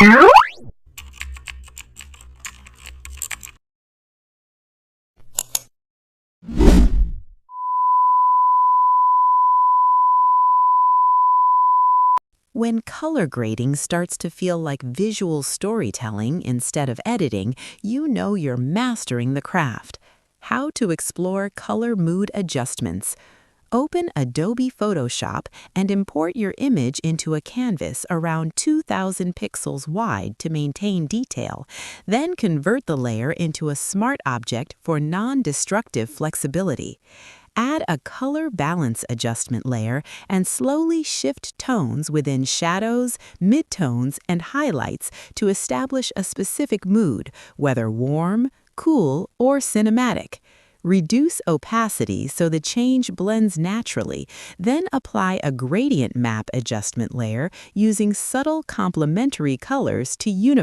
When color grading starts to feel like visual storytelling instead of editing, you know you're mastering the craft. How to explore color mood adjustments. Open Adobe Photoshop and import your image into a canvas around 2,000 pixels wide to maintain detail. Then convert the layer into a smart object for non-destructive flexibility. Add a color balance adjustment layer and slowly shift tones within shadows, midtones, and highlights to establish a specific mood, whether warm, cool, or cinematic. Reduce opacity so the change blends naturally, then apply a gradient map adjustment layer using subtle complementary colors to unify